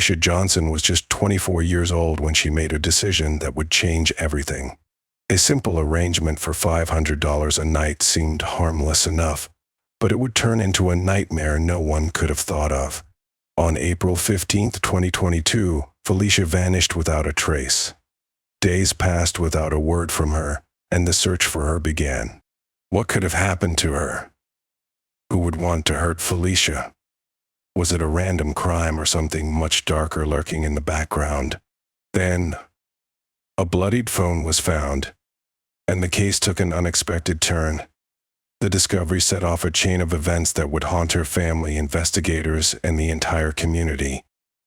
Felicia Johnson was just 24 years old when she made a decision that would change everything. A simple arrangement for $500 a night seemed harmless enough, but it would turn into a nightmare no one could have thought of. On April 15, 2022, Felicia vanished without a trace. Days passed without a word from her, and the search for her began. What could have happened to her? Who would want to hurt Felicia? Was it a random crime or something much darker lurking in the background? Then, a bloodied phone was found, and the case took an unexpected turn. The discovery set off a chain of events that would haunt her family, investigators, and the entire community.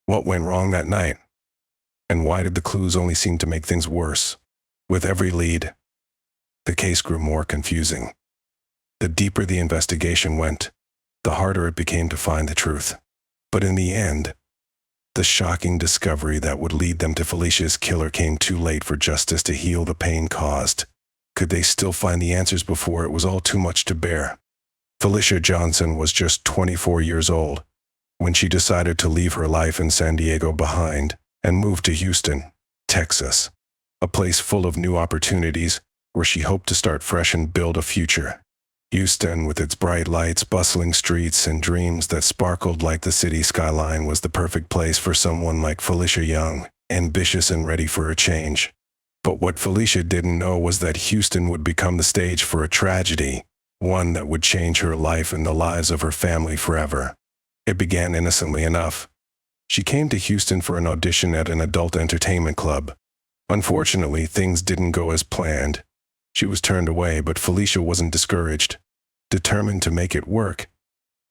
What went wrong that night? And why did the clues only seem to make things worse? With every lead, the case grew more confusing. The deeper the investigation went, the harder it became to find the truth. But in the end, the shocking discovery that would lead them to Felicia's killer came too late for justice to heal the pain caused. Could they still find the answers before it was all too much to bear? Felicia Johnson was just 24 years old when she decided to leave her life in San Diego behind and move to Houston, Texas, a place full of new opportunities where she hoped to start fresh and build a future. Houston, with its bright lights, bustling streets, and dreams that sparkled like the city skyline, was the perfect place for someone like Felicia, young, ambitious, and ready for a change. But what Felicia didn't know was that Houston would become the stage for a tragedy, one that would change her life and the lives of her family forever. It began innocently enough. She came to Houston for an audition at an adult entertainment club. Unfortunately, things didn't go as planned. She was turned away, but Felicia wasn't discouraged. Determined to make it work,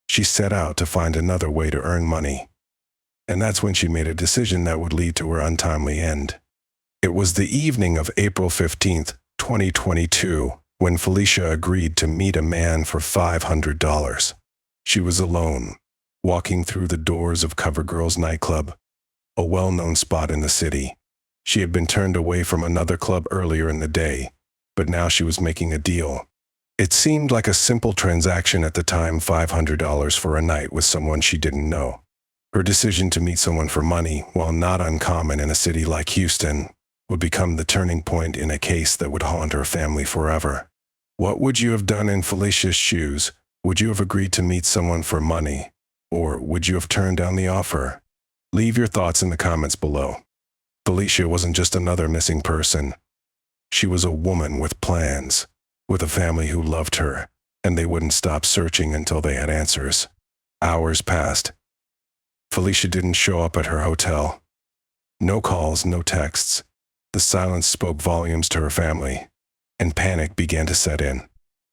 she set out to find another way to earn money. And that's when she made a decision that would lead to her untimely end. It was the evening of April 15, 2022, when Felicia agreed to meet a man for $500. She was alone, walking through the doors of CoverGirl's nightclub, a well-known spot in the city. She had been turned away from another club earlier in the day, but now she was making a deal. It seemed like a simple transaction at the time, $500 for a night with someone she didn't know. Her decision to meet someone for money, while not uncommon in a city like Houston, would become the turning point in a case that would haunt her family forever. What would you have done in Felicia's shoes? Would you have agreed to meet someone for money? Or would you have turned down the offer? Leave your thoughts in the comments below. Felicia wasn't just another missing person. She was a woman with plans, with a family who loved her, and they wouldn't stop searching until they had answers. Hours passed. Felicia didn't show up at her hotel. No calls, no texts. The silence spoke volumes to her family, and panic began to set in.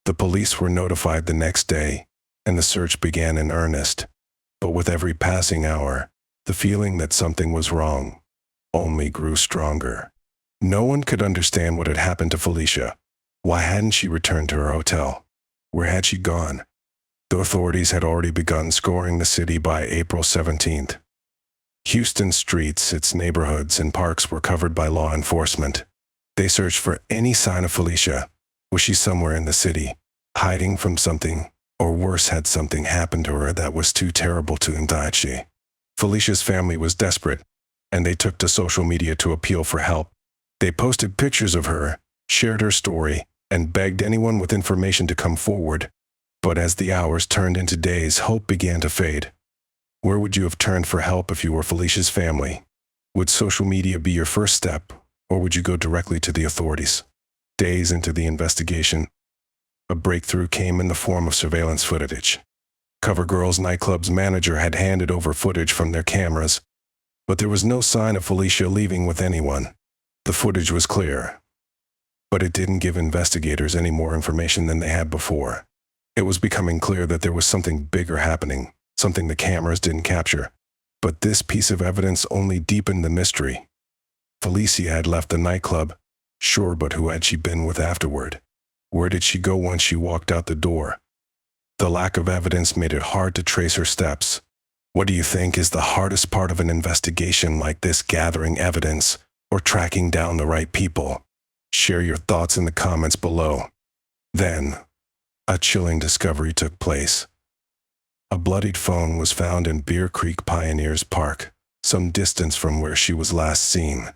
The police were notified the next day, and the search began in earnest. But with every passing hour, the feeling that something was wrong only grew stronger. No one could understand what had happened to Felicia. Why hadn't she returned to her hotel? Where had she gone? The authorities had already begun scouring the city by April 17th. Houston's streets, its neighborhoods, and parks were covered by law enforcement. They searched for any sign of Felicia. Was she somewhere in the city, hiding from something, or worse, had something happened to her that was too terrible to indict? Felicia's family was desperate, and they took to social media to appeal for help. They posted pictures of her, shared her story, and begged anyone with information to come forward. But as the hours turned into days, hope began to fade. Where would you have turned for help if you were Felicia's family? Would social media be your first step, or would you go directly to the authorities? Days into the investigation, a breakthrough came in the form of surveillance footage. CoverGirl's nightclub's manager had handed over footage from their cameras, but there was no sign of Felicia leaving with anyone. The footage was clear, but it didn't give investigators any more information than they had before. It was becoming clear that there was something bigger happening, something the cameras didn't capture. But this piece of evidence only deepened the mystery. Felicia had left the nightclub, sure, but who had she been with afterward? Where did she go once she walked out the door? The lack of evidence made it hard to trace her steps. What do you think is the hardest part of an investigation like this, gathering evidence or tracking down the right people? Share your thoughts in the comments below. Then, a chilling discovery took place. A bloodied phone was found in Bear Creek Pioneers Park, some distance from where she was last seen.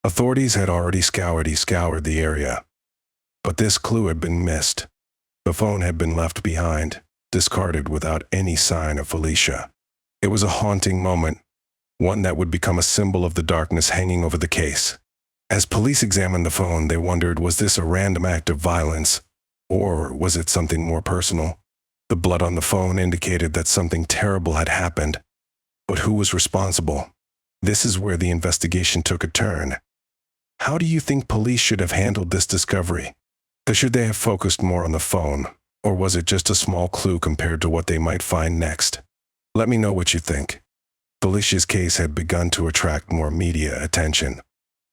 Authorities had already scoured the area, but this clue had been missed. The phone had been left behind, discarded without any sign of Felicia. It was a haunting moment, one that would become a symbol of the darkness hanging over the case. As police examined the phone, they wondered, was this a random act of violence, or was it something more personal? The blood on the phone indicated that something terrible had happened, but who was responsible? This is where the investigation took a turn. How do you think police should have handled this discovery? Should they have focused more on the phone, or was it just a small clue compared to what they might find next? Let me know what you think. Felicia's case had begun to attract more media attention.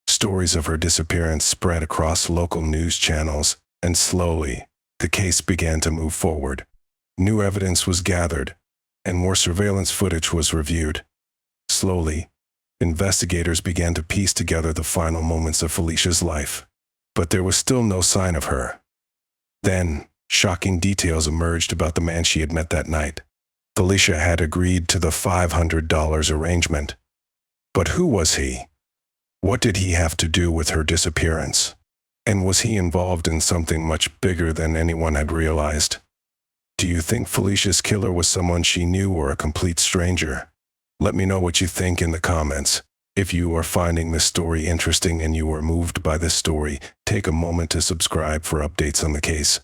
Stories of her disappearance spread across local news channels, and slowly, the case began to move forward. New evidence was gathered, and more surveillance footage was reviewed. Slowly, investigators began to piece together the final moments of Felicia's life. But there was still no sign of her. Then, shocking details emerged about the man she had met that night. Felicia had agreed to the $500 arrangement. But who was he? What did he have to do with her disappearance? And was he involved in something much bigger than anyone had realized? Do you think Felicia's killer was someone she knew or a complete stranger? Let me know what you think in the comments. If you are finding this story interesting and you are moved by this story, take a moment to subscribe for updates on the case.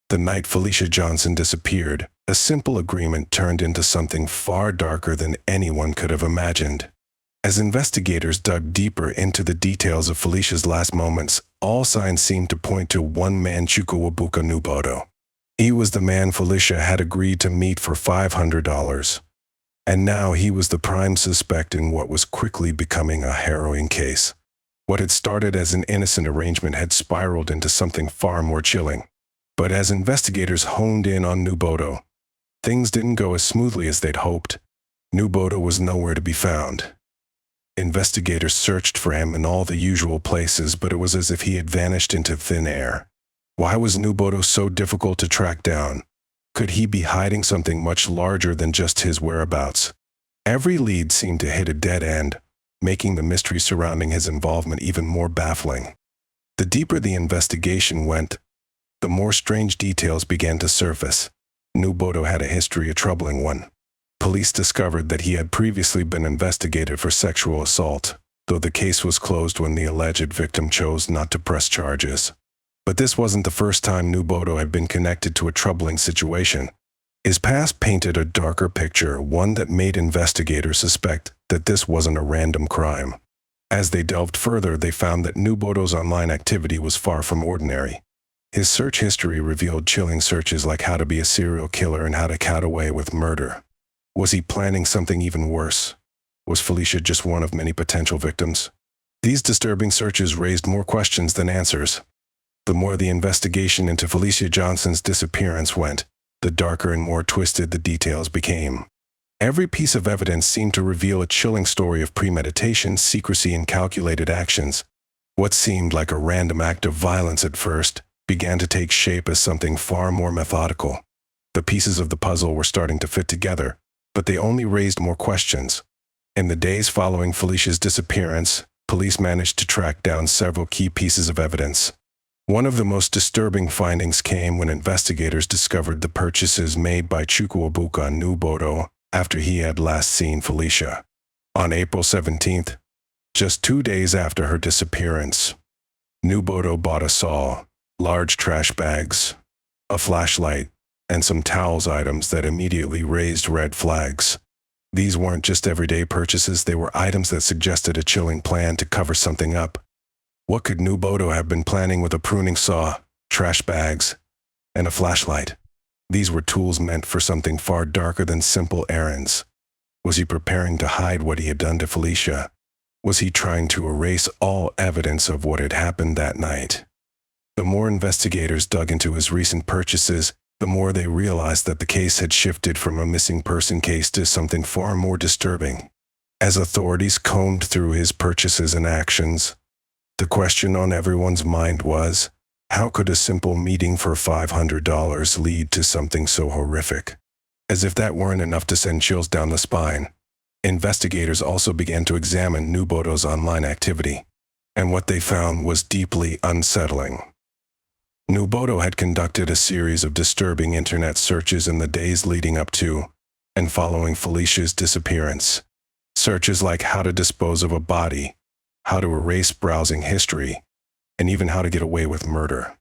The night Felicia Johnson disappeared, a simple agreement turned into something far darker than anyone could have imagined. As investigators dug deeper into the details of Felicia's last moments, all signs seemed to point to one man, Chukwuebuka Nwobodo. He was the man Felicia had agreed to meet for $500. And now he was the prime suspect in what was quickly becoming a harrowing case. What had started as an innocent arrangement had spiraled into something far more chilling. But as investigators honed in on Nwobodo, things didn't go as smoothly as they'd hoped. Nwobodo was nowhere to be found. Investigators searched for him in all the usual places, but it was as if he had vanished into thin air. Why was Nwobodo so difficult to track down? Could he be hiding something much larger than just his whereabouts? Every lead seemed to hit a dead end, making the mystery surrounding his involvement even more baffling. The deeper the investigation went, the more strange details began to surface. Nwobodo had a history, a troubling one. Police discovered that he had previously been investigated for sexual assault, though the case was closed when the alleged victim chose not to press charges. But this wasn't the first time Nwobodo had been connected to a troubling situation. His past painted a darker picture, one that made investigators suspect that this wasn't a random crime. As they delved further, they found that Nwobodo's online activity was far from ordinary. His search history revealed chilling searches like how to be a serial killer and how to get away with murder. Was he planning something even worse? Was Felicia just one of many potential victims? These disturbing searches raised more questions than answers. The more the investigation into Felicia Johnson's disappearance went, the darker and more twisted the details became. Every piece of evidence seemed to reveal a chilling story of premeditation, secrecy, and calculated actions. What seemed like a random act of violence at first began to take shape as something far more methodical. The pieces of the puzzle were starting to fit together, but they only raised more questions. In the days following Felicia's disappearance, police managed to track down several key pieces of evidence. One of the most disturbing findings came when investigators discovered the purchases made by Chukwuebuka Nwobodo after he had last seen Felicia. On April 17th, just 2 days after her disappearance, Nwobodo bought a saw, large trash bags, a flashlight, and some towels, items that immediately raised red flags. These weren't just everyday purchases, they were items that suggested a chilling plan to cover something up. What could Nwobodo have been planning with a pruning saw, trash bags, and a flashlight? These were tools meant for something far darker than simple errands. Was he preparing to hide what he had done to Felicia? Was he trying to erase all evidence of what had happened that night? The more investigators dug into his recent purchases, the more they realized that the case had shifted from a missing person case to something far more disturbing. As authorities combed through his purchases and actions, the question on everyone's mind was, how could a simple meeting for $500 lead to something so horrific? As if that weren't enough to send chills down the spine, Investigators also began to examine Nwobodo's online activity, and what they found was deeply unsettling. Nwobodo had conducted a series of disturbing internet searches in the days leading up to and following Felicia's disappearance. Searches like how to dispose of a body, how to erase browsing history, and even how to get away with murder.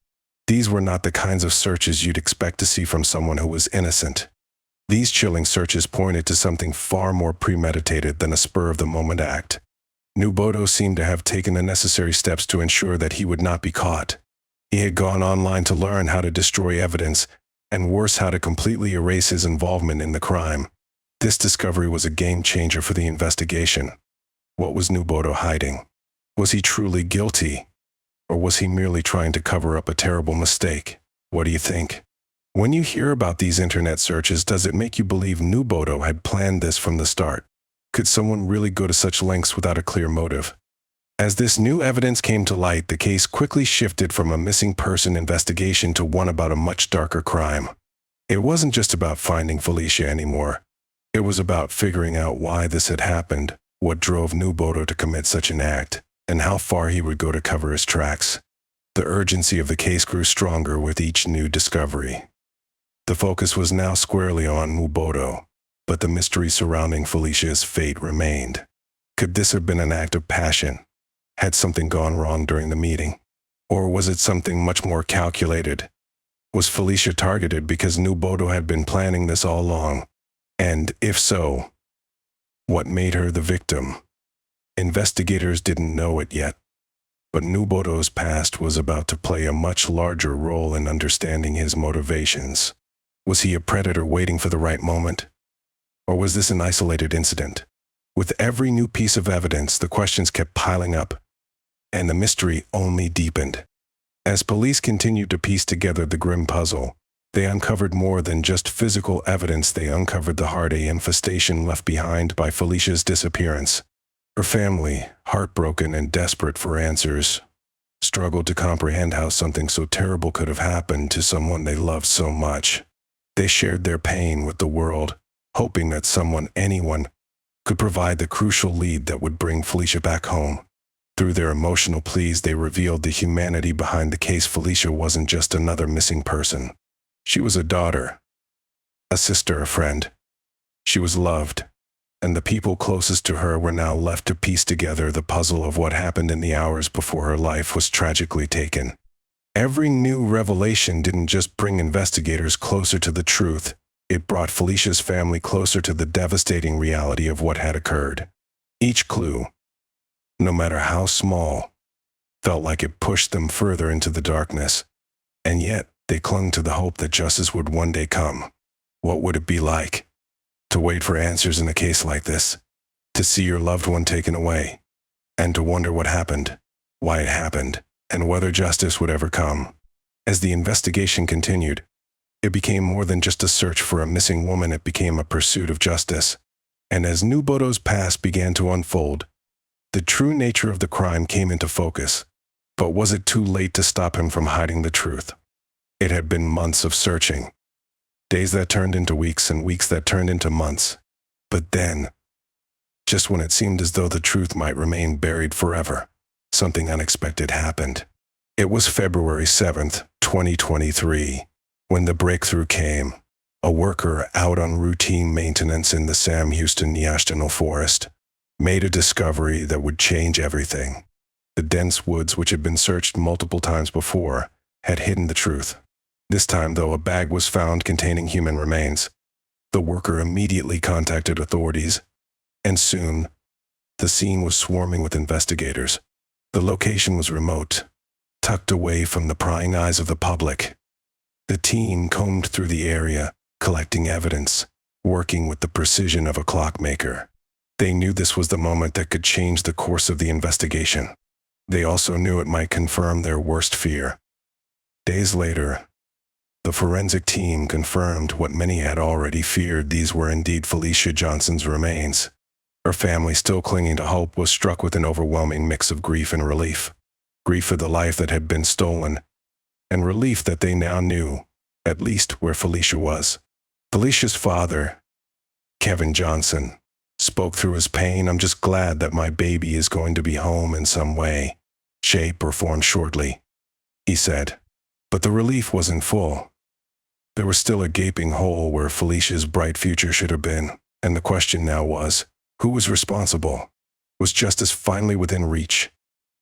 These were not the kinds of searches you'd expect to see from someone who was innocent. These chilling searches pointed to something far more premeditated than a spur-of-the-moment act. Nwobodo seemed to have taken the necessary steps to ensure that he would not be caught. He had gone online to learn how to destroy evidence, and worse, how to completely erase his involvement in the crime. This discovery was a game-changer for the investigation. What was Nwobodo hiding? Was he truly guilty? Or was he merely trying to cover up a terrible mistake? What do you think? When you hear about these internet searches, does it make you believe Nwobodo had planned this from the start? Could someone really go to such lengths without a clear motive? As this new evidence came to light, the case quickly shifted from a missing person investigation to one about a much darker crime. It wasn't just about finding Felicia anymore. It was about figuring out why this had happened, what drove Nwobodo to commit such an act, and how far he would go to cover his tracks. The urgency of the case grew stronger with each new discovery. The focus was now squarely on Nwobodo, but the mystery surrounding Felicia's fate remained. Could this have been an act of passion? Had something gone wrong during the meeting? Or was it something much more calculated? Was Felicia targeted because Nwobodo had been planning this all along? And if so, what made her the victim? Investigators didn't know it yet, but Nwobodo's past was about to play a much larger role in understanding his motivations. Was he a predator waiting for the right moment? Or was this an isolated incident? With every new piece of evidence, the questions kept piling up, and the mystery only deepened. As police continued to piece together the grim puzzle, they uncovered more than just physical evidence. They uncovered the heartache infestation left behind by Felicia's disappearance. Her family, heartbroken and desperate for answers, struggled to comprehend how something so terrible could have happened to someone they loved so much. They shared their pain with the world, hoping that anyone, could provide the crucial lead that would bring Felicia back home. Through their emotional pleas, they revealed the humanity behind the case. Felicia wasn't just another missing person. She was a daughter, a sister, a friend. She was loved, and the people closest to her were now left to piece together the puzzle of what happened in the hours before her life was tragically taken. Every new revelation didn't just bring investigators closer to the truth, it brought Felicia's family closer to the devastating reality of what had occurred. Each clue, no matter how small, felt like it pushed them further into the darkness, and yet they clung to the hope that justice would one day come. What would it be like to wait for answers in a case like this, to see your loved one taken away, and to wonder what happened, why it happened, and whether justice would ever come? As the investigation continued, it became more than just a search for a missing woman. It became a pursuit of justice. And as Nwobodo's past began to unfold, the true nature of the crime came into focus. But was it too late to stop him from hiding the truth? It had been months of searching, days that turned into weeks and weeks that turned into months. But then, just when it seemed as though the truth might remain buried forever, something unexpected happened. It was February 7th, 2023, when the breakthrough came. A worker out on routine maintenance in the Sam Houston National Forest made a discovery that would change everything. The dense woods, which had been searched multiple times before, had hidden the truth. This time, though, a bag was found containing human remains. The worker immediately contacted authorities, and soon, the scene was swarming with investigators. The location was remote, tucked away from the prying eyes of the public. The team combed through the area, collecting evidence, working with the precision of a clockmaker. They knew this was the moment that could change the course of the investigation. They also knew it might confirm their worst fear. Days later, the forensic team confirmed what many had already feared. These were indeed Felicia Johnson's remains. Her family, still clinging to hope, was struck with an overwhelming mix of grief and relief. Grief for the life that had been stolen, and relief that they now knew, at least, where Felicia was. Felicia's father, Kevin Johnson, spoke through his pain. "I'm just glad that my baby is going to be home in some way, shape, or form shortly," he said. But the relief wasn't full. There was still a gaping hole where Felicia's bright future should have been, and the question now was, who was responsible? Was justice finally within reach?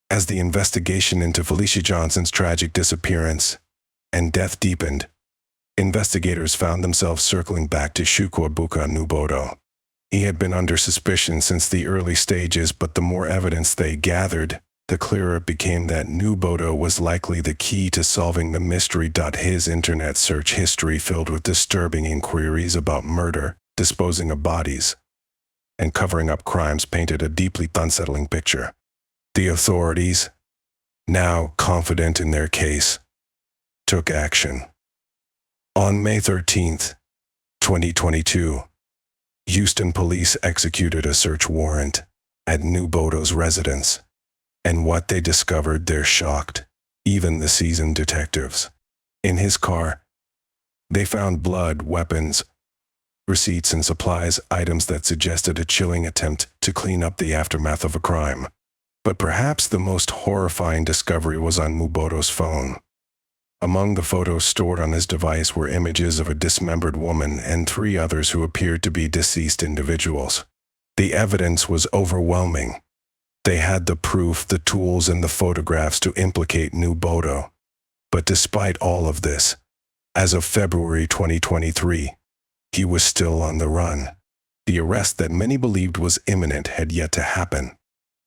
As the investigation into Felicia Johnson's tragic disappearance and death deepened, investigators found themselves circling back to Chukwuebuka Nwobodo. He had been under suspicion since the early stages, but the more evidence they gathered, the clearer it became that Nwobodo was likely the key to solving the mystery. His internet search history, filled with disturbing inquiries about murder, disposing of bodies, and covering up crimes, painted a deeply unsettling picture. The authorities, now confident in their case, took action. On May 13, 2022, Houston police executed a search warrant at Nwobodo's residence, and what they discovered there shocked even the seasoned detectives. In his car, they found blood, weapons, receipts, and supplies, items that suggested a chilling attempt to clean up the aftermath of a crime. But perhaps the most horrifying discovery was on Nwobodo's phone. Among the photos stored on his device were images of a dismembered woman and 3 others who appeared to be deceased individuals. The evidence was overwhelming. They had the proof, the tools, and the photographs to implicate Nwobodo. But despite all of this, as of February 2023, he was still on the run. The arrest that many believed was imminent had yet to happen.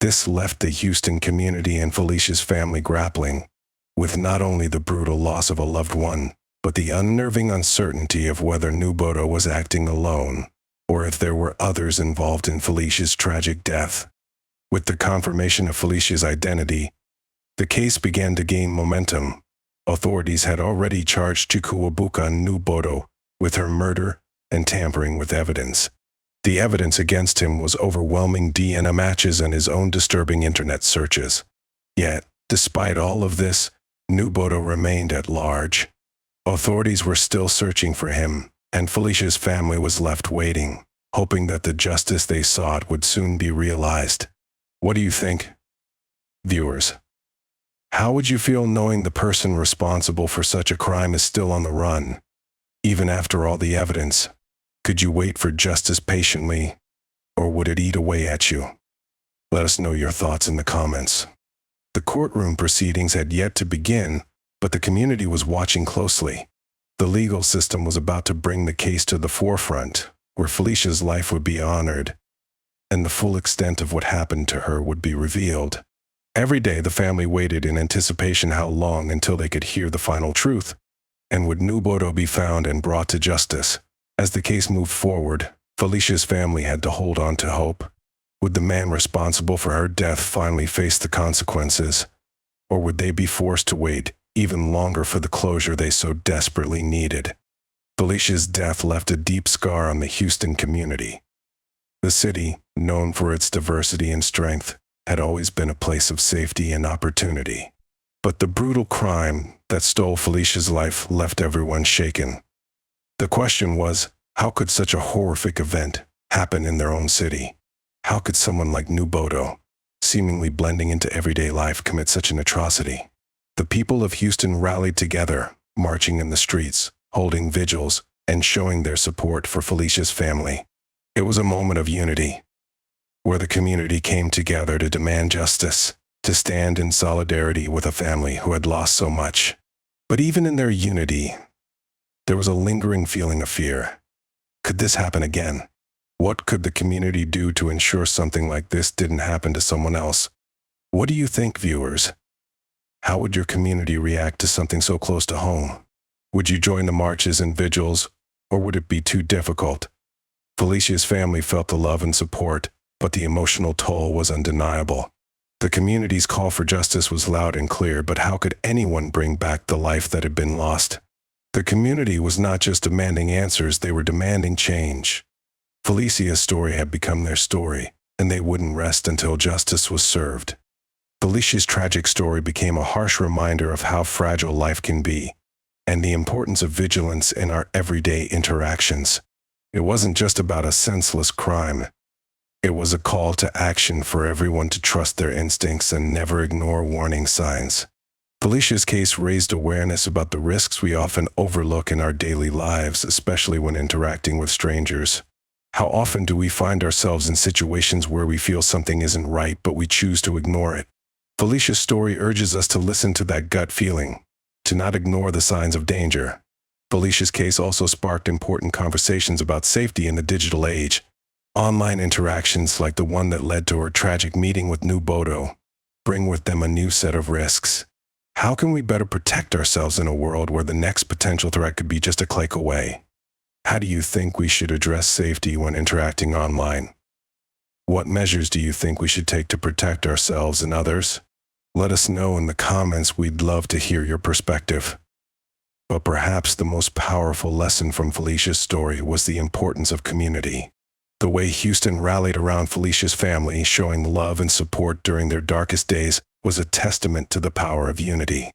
This left the Houston community and Felicia's family grappling with not only the brutal loss of a loved one, but the unnerving uncertainty of whether Nwobodo was acting alone, or if there were others involved in Felicia's tragic death. With the confirmation of Felicia's identity, the case began to gain momentum. Authorities had already charged Chukwuebuka Nwobodo with her murder and tampering with evidence. The evidence against him was overwhelming: DNA matches and his own disturbing internet searches. Yet, despite all of this, Nwobodo remained at large. Authorities were still searching for him, and Felicia's family was left waiting, hoping that the justice they sought would soon be realized. What do you think, viewers? How would you feel knowing the person responsible for such a crime is still on the run, even after all the evidence? Could you wait for justice patiently, or would it eat away at you? Let us know your thoughts in the comments. The courtroom proceedings had yet to begin, but the community was watching closely. The legal system was about to bring the case to the forefront, where Felicia's life would be honored, and the full extent of what happened to her would be revealed. Every day the family waited in anticipation. How long until they could hear the final truth? And would Nwobodo be found and brought to justice? As the case moved forward, Felicia's family had to hold on to hope. Would the man responsible for her death finally face the consequences? Or would they be forced to wait even longer for the closure they so desperately needed? Felicia's death left a deep scar on the Houston community. The city, known for its diversity and strength, had always been a place of safety and opportunity. But the brutal crime that stole Felicia's life left everyone shaken. The question was, how could such a horrific event happen in their own city? How could someone like Nwobodo, seemingly blending into everyday life, commit such an atrocity? The people of Houston rallied together, marching in the streets, holding vigils, and showing their support for Felicia's family. It was a moment of unity, where the community came together to demand justice, to stand in solidarity with a family who had lost so much. But even in their unity, there was a lingering feeling of fear. Could this happen again? What could the community do to ensure something like this didn't happen to someone else? What do you think, viewers? How would your community react to something so close to home? Would you join the marches and vigils, or would it be too difficult? Felicia's family felt the love and support, but the emotional toll was undeniable. The community's call for justice was loud and clear, but how could anyone bring back the life that had been lost? The community was not just demanding answers, they were demanding change. Felicia's story had become their story, and they wouldn't rest until justice was served. Felicia's tragic story became a harsh reminder of how fragile life can be, and the importance of vigilance in our everyday interactions. It wasn't just about a senseless crime. It was a call to action for everyone to trust their instincts and never ignore warning signs. Felicia's case raised awareness about the risks we often overlook in our daily lives, especially when interacting with strangers. How often do we find ourselves in situations where we feel something isn't right, but we choose to ignore it? Felicia's story urges us to listen to that gut feeling, to not ignore the signs of danger. Felicia's case also sparked important conversations about safety in the digital age. Online interactions like the one that led to her tragic meeting with Nwobodo bring with them a new set of risks. How can we better protect ourselves in a world where the next potential threat could be just a click away? How do you think we should address safety when interacting online? What measures do you think we should take to protect ourselves and others? Let us know in the comments. We'd love to hear your perspective. But perhaps the most powerful lesson from Felicia's story was the importance of community. The way Houston rallied around Felicia's family, showing love and support during their darkest days, was a testament to the power of unity.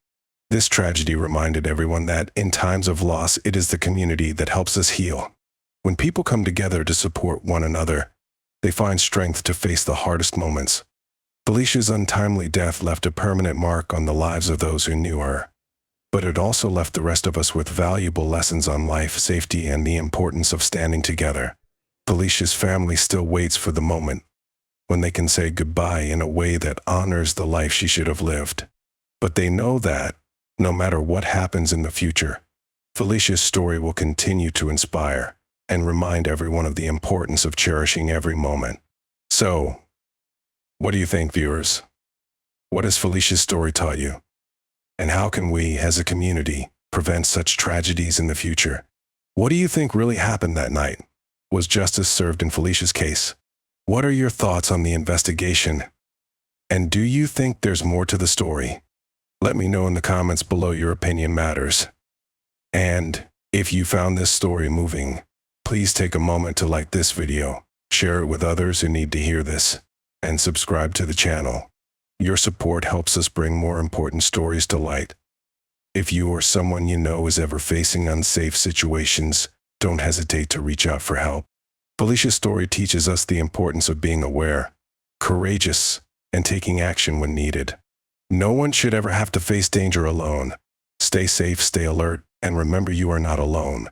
This tragedy reminded everyone that, in times of loss, it is the community that helps us heal. When people come together to support one another, they find strength to face the hardest moments. Felicia's untimely death left a permanent mark on the lives of those who knew her. But it also left the rest of us with valuable lessons on life, safety, and the importance of standing together. Felicia's family still waits for the moment when they can say goodbye in a way that honors the life she should have lived. But they know that, no matter what happens in the future, Felicia's story will continue to inspire and remind everyone of the importance of cherishing every moment. So, what do you think, viewers? What has Felicia's story taught you? And how can we, as a community, prevent such tragedies in the future? What do you think really happened that night? Was justice served in Felicia's case? What are your thoughts on the investigation? And do you think there's more to the story? Let me know in the comments below. Your opinion matters. And if you found this story moving, please take a moment to like this video, share it with others who need to hear this, and subscribe to the channel. Your support helps us bring more important stories to light. If you or someone you know is ever facing unsafe situations, don't hesitate to reach out for help. Felicia's story teaches us the importance of being aware, courageous, and taking action when needed. No one should ever have to face danger alone. Stay safe, stay alert, and remember you are not alone.